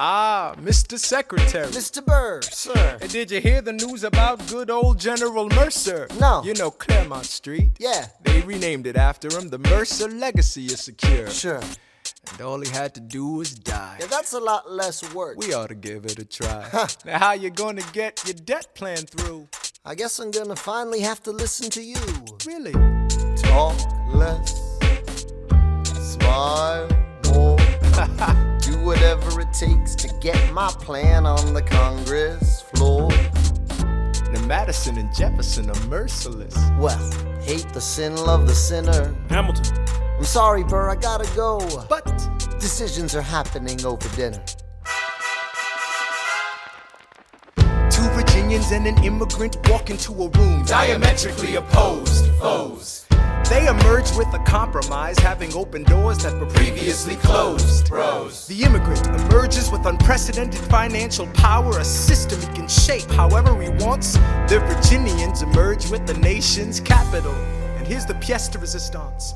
Ah, Mr. Secretary. Mr. Burr, sir. Hey, did you hear the news about good old General Mercer? No. You know Claremont Street? Yeah. They renamed it after him. The Mercer legacy is secure. Sure. And all he had to do was die. Yeah, that's a lot less work. We ought to give it a try. Now how you gonna get your debt plan through? I guess I'm gonna finally have to listen to you. Really? Talk less, smile more. Do whatever it takes to get my plan on the Congress floor. Now Madison and Jefferson are merciless. Well, hate the sin, love the sinner. Hamilton. I'm sorry, Burr, I gotta go. But Decisions are happening over dinner. two Virginians and an immigrant walk into a room diametrically opposed foes. They emerge with a compromise, having opened doors that were previously closed. Bros. The immigrant emerges with unprecedented financial power, a system he can shape however he wants. The Virginians emerge with the nation's capital. And here's the pièce de résistance.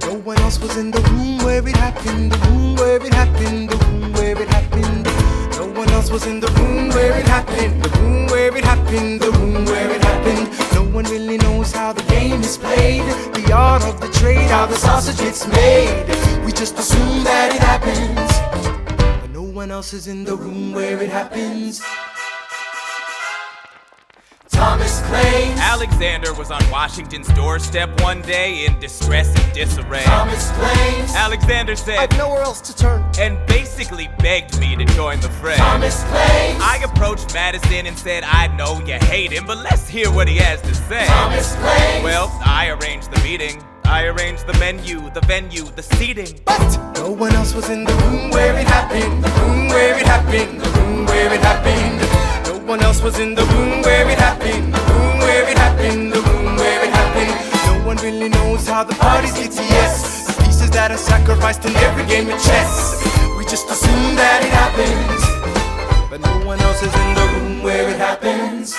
No one else was in the room where it happened, the room where it happened, the room where it happened. No one else was in the room where it happened, the room where it happened, the room where it happened. No one really knows how the game is played, the art of the trade, how the sausage gets made. We just assume that it happens, but no one else is in the room where it happens. Thomas claims Alexander was on Washington's doorstep one day in distress and disarray. Thomas claims Alexander said, I've nowhere else to turn. and basically begged me to join the fray. Thomas claims I approached Madison and said, I know you hate him, but let's hear what he has to say. Thomas claims Well, I arranged the meeting. I arranged the menu, the venue, the seating. But no one else was in the room where it happened, the room where it happened, the room where it happened. No one else was in the room where it happened, the room where it happened, the room where it happened. No one really knows how the parties get to yes. The pieces that are sacrificed in every game of chess. We just assume that it happens, but no one else is in the room where it happens.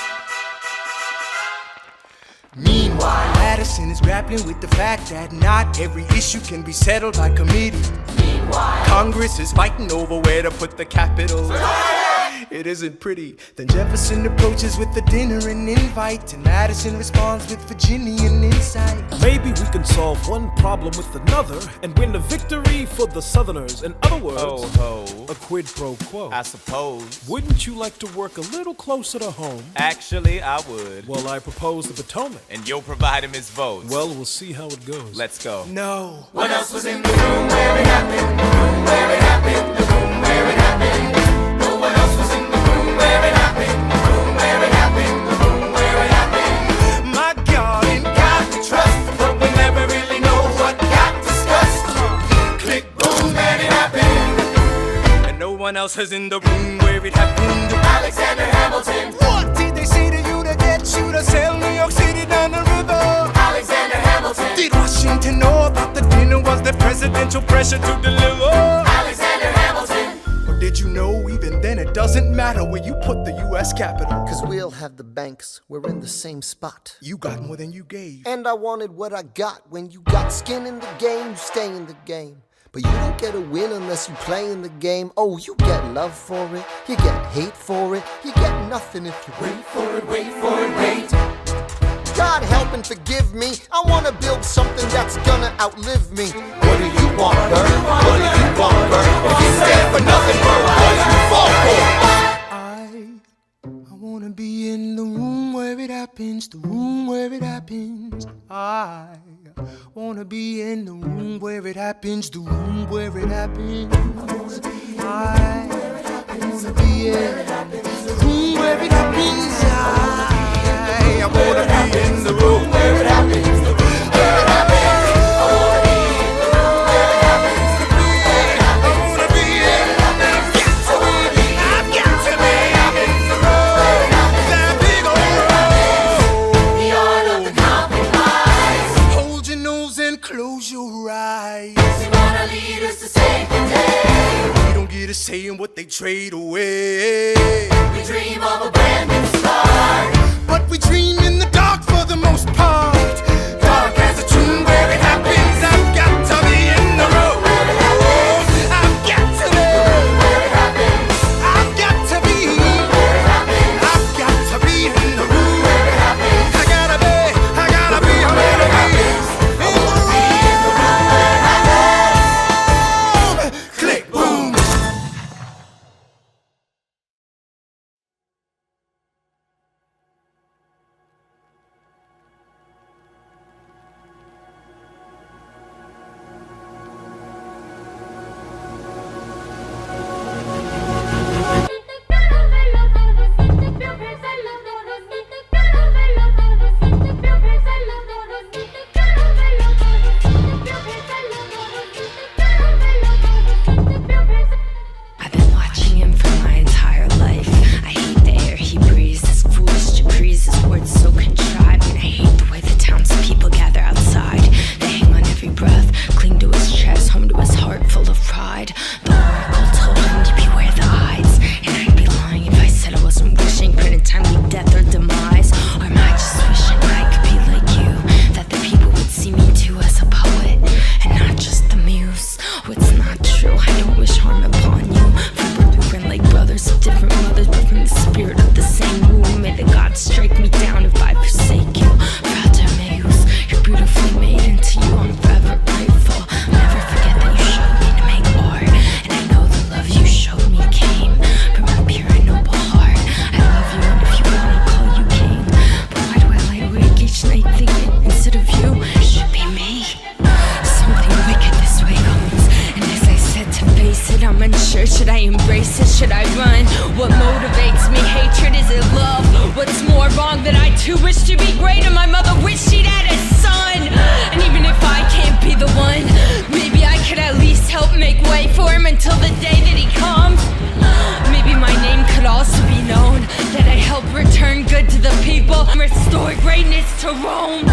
Meanwhile, Madison is grappling with the fact that not every issue can be settled by committee. Meanwhile, Congress is fighting over where to put the capital. It isn't pretty. Then Jefferson approaches with the dinner and invite, and Madison responds with Virginian insight. Maybe we can solve one problem with another and win a victory for the Southerners. In other words, Ho ho, a quid pro quo. I suppose. Wouldn't you like to work a little closer to home? Actually, I would. Well, I propose the Potomac. And you'll provide him his votes. Well, we'll see how it goes. Let's go. No one else was in the room where it happened, the room where it happened, the room where it happened. No one else was in the room where it happened, the room where it happened, the room where it happened. My God, in God we trust, but we never really know what got discussed. Click, boom, and it happened. And no one else was in the room where it happened. Alexander Hamilton. What did they say to you to get you to sail New York City down the river? Alexander Hamilton. Did Washington know about the dinner? Was there presidential pressure to deliver? Alexander Hamilton. Or did you know even then it doesn't matter where you put the U.S. Capitol? Cause we'll have the banks, we're in the same spot. You got more than you gave. And I wanted what I got. When you got skin in the game, you stay in the game. But you don't get a win unless you play in the game. Oh, you get love for it, you get hate for it, you get nothing if you wait for it, wait for it, wait. God help and forgive me, I wanna build something that's gonna outlive me. What do you want, Bert? What do you want, Bert? If you stand for nothing, Bert, what do you fall for? I wanna be in the room where it happens, the room where it happens. I wanna be in the room where it happens, the room where it happens. I wanna be in the room where it happens. I wanna be in the room where it happens, the room where it happens. I wanna be in the room where it happens, the room where it happens. I wanna be in the room where it happens. I've got to be in the room where it happens. That big old room. The art of the compromise. Hold your nose and close your eyes. They wanna lead us to save the day. We don't get a say in what they trade away. We dream of a brand new start, but we dream in the dark for the most part. Dark as a tomb where it happens. I've got to be in the room where it happens. I've got to be where it happens. but I'm unsure. Should I embrace it? Should I run? What motivates me? Hatred? Is it love? What's more wrong that I too wish to be great and my mother wished she'd had a son? And even if I can't be the one, maybe I could at least help make way for him until the day that he comes. Maybe my name could also be known, that I help return good to the people and restore greatness to Rome.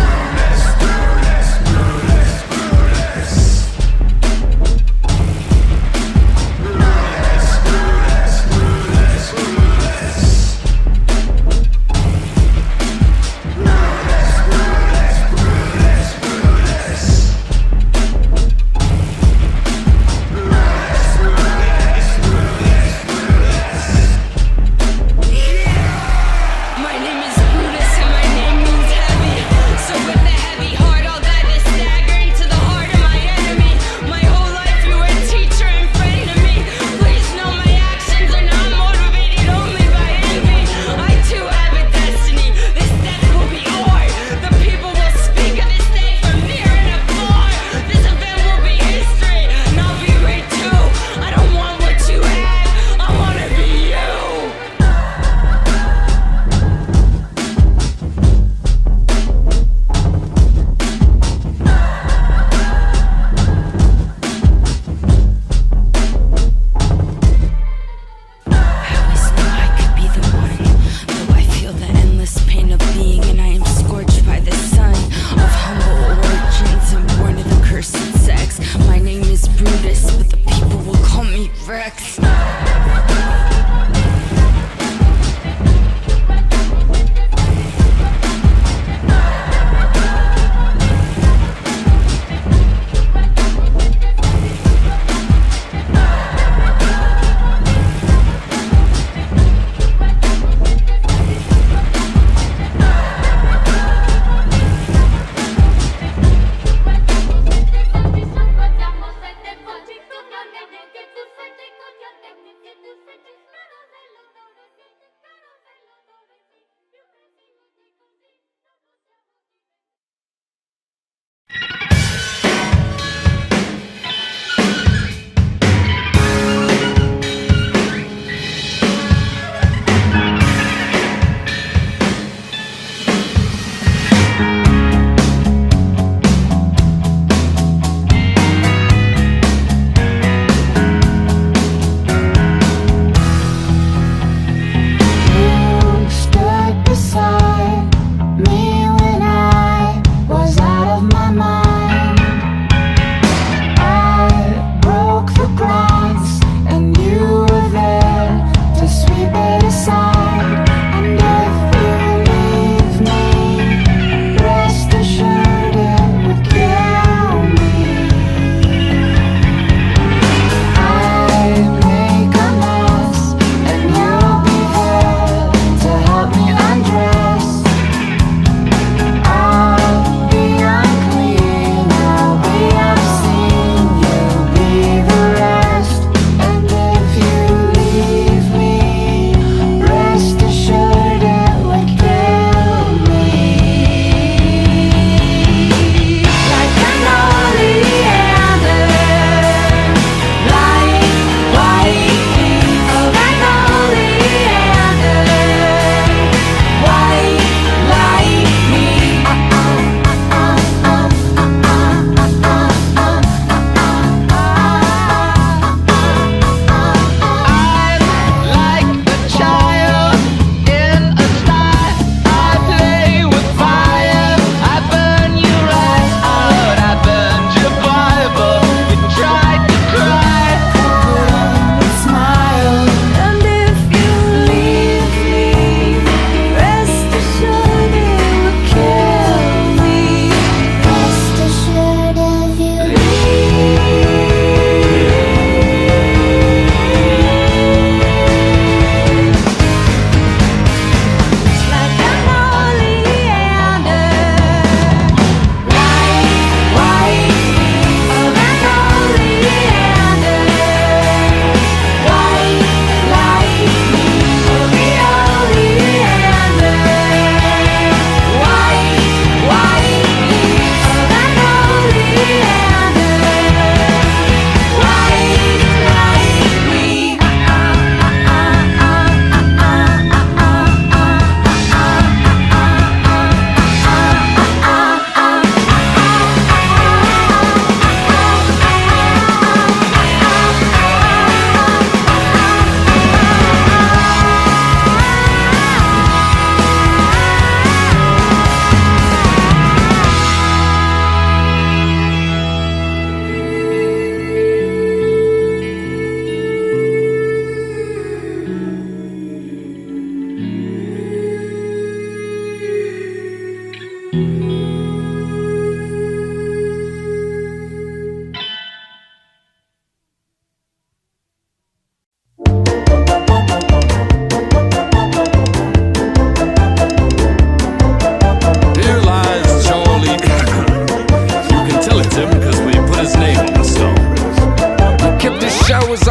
Che tu non ne che tu senti con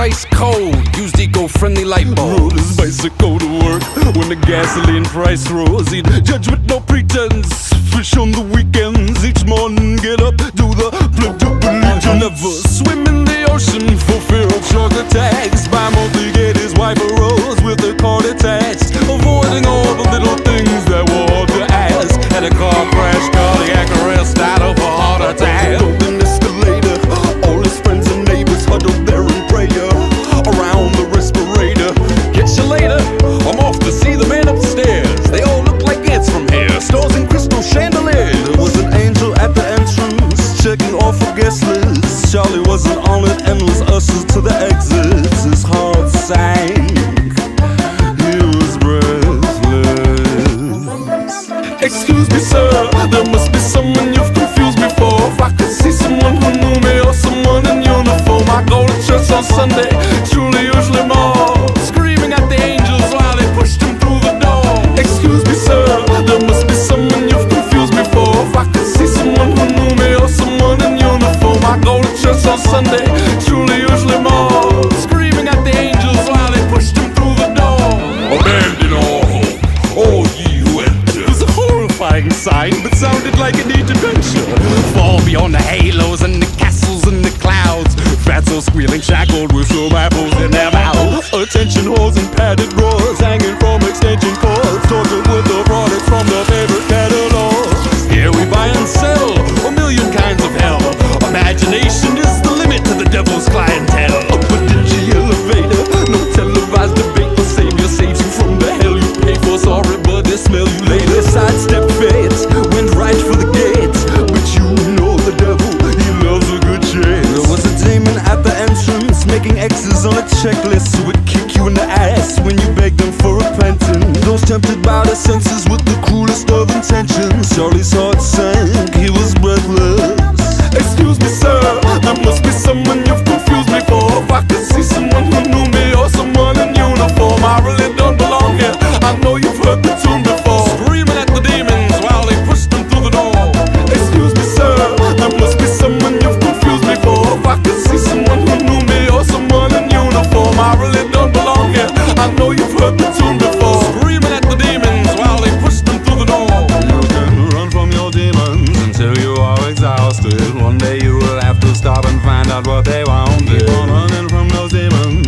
ice cold. Used eco-friendly light bulbs. Rode his bicycle to work when the gasoline price rose. He'd judge with no pretense, fish on the weekends. Each morning get up, do the Pledge of Allegiance. Never swim in the ocean for fear of shark attacks. By monthly get his wife a rose with a card attached. Avoiding all the little things that were hard to ask. Had a car crash, cardiac arrest out of a heart attack. Golden escalator, all his friends and neighbors huddled there in prayer around the respirator. Catch you later, I'm off to see the man upstairs. They all look like ants from here. Stores and crystal chandeliers. There was an angel at the entrance, checking off a guest list. Charlie wasn't on it and was ushered to the exits. His heart sank, he was breathless. Excuse me, sir, there must be someone you've confused me for. If I could see someone who knew me or someone in uniform, I go to church on Sunday, truly usually more. Screaming at the angels while they pushed him through the door. Excuse me, sir, there must be someone you've confused me for. If I could see someone who knew me or someone in uniform, I go to church on Sunday, truly usually more. Screaming at the angels while they pushed him through the door. Abandon all hope, all ye who enter. It was a horrifying sight, but sounded like an adventure. Fall beyond the halos and the castles and the clouds. Fatso squealing, shackled with some apples in their mouths. Attention whores and padded drawers hanging from extension cords. Tortured with the products from the favorite catalog. Here we buy and sell a million kinds of hell. Imagination is the limit to the devil's clientele. Up a dingy elevator, no televised debate. The savior saves you from the hell you pay for. Sorry, but they smell you later. Sidestep fate, went right for the gates. But you know the devil, he loves a good chase. There was a demon at the entrance, making X's on a checklist. Who would kick you in the ass when you begged them for repentance. Those tempted by the senses with the cruelest of intentions. Charlie's heart sank, he was breathless. Excuse me, sir, there must be someone you've confused me for. If I could see someone who knew me or someone in uniform, I really don't belong here. I know you've heard the tune before. Screaming at the demons while they pushed them through the door. Excuse me, sir, there must be someone you've confused me for. If I could see someone who knew me or someone in uniform, I really don't belong here. I know you've heard the tune before. Screaming at the demons while they pushed them through the door. You can run from your demons until you are exhausted. One day you will have to stop and find out what they want. Keep on running from those demons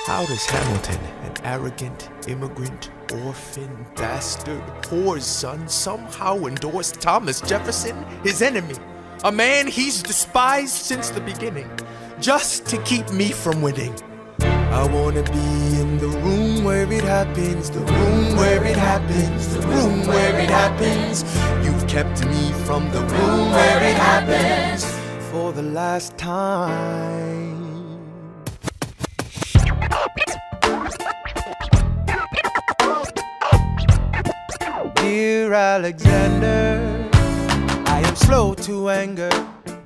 How does Hamilton, an arrogant immigrant, orphan, bastard, whore's son, somehow endorse Thomas Jefferson, his enemy? A man he's despised since the beginning, just to keep me from winning. I wanna be in the room where it happens, the room where it happens, the room where it happens. You've kept me from the room where it happens for the last time. Dear Alexander, I am slow to anger,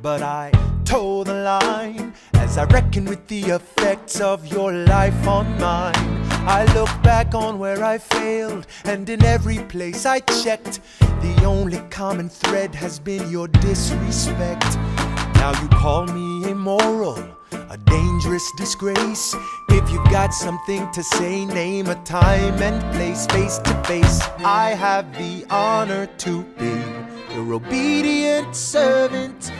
but I toe the line as I reckon with the effects of your life on mine. I look back on where I failed, and in every place I checked, the only common thread has been your disrespect. Now you call me immoral, a dangerous disgrace. If you've got something to say, name a time and place. Face to face, I have the honor to be your obedient servant,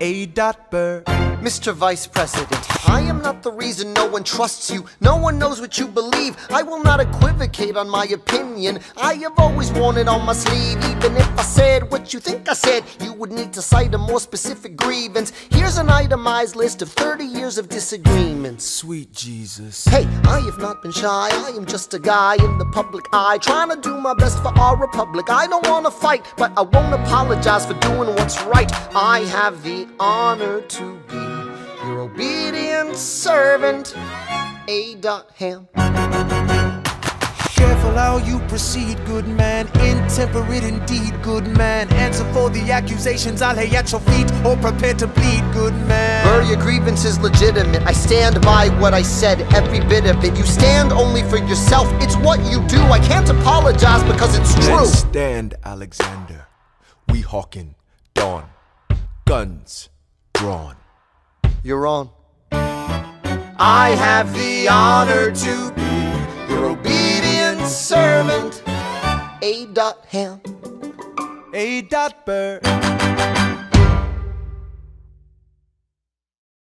A. Burr. Mr. Vice President, I am not the reason no one trusts you. No one knows what you believe. I will not equivocate on my opinion. I have always worn it on my sleeve. Even if I said what you think I said, you would need to cite a more specific grievance. Here's an itemized list of 30 years of disagreements. Sweet Jesus. Hey, I have not been shy. I am just a guy in the public eye, trying to do my best for our republic. I don't want to fight, but I won't apologize for doing what's right. I have the honor to be your obedient servant, A. Ham. Careful how you proceed, good man. Intemperate indeed, good man. Answer for the accusations I lay at your feet, or prepare to bleed, good man. Burr, your grievance is legitimate. I stand by what I said, every bit of it. You stand only for yourself. It's what you do. I can't apologize because it's true. Let's stand, Alexander. We hawking dawn. Guns drawn. You're on. I have the honor to be your obedient servant, A. Ham. A. Burr.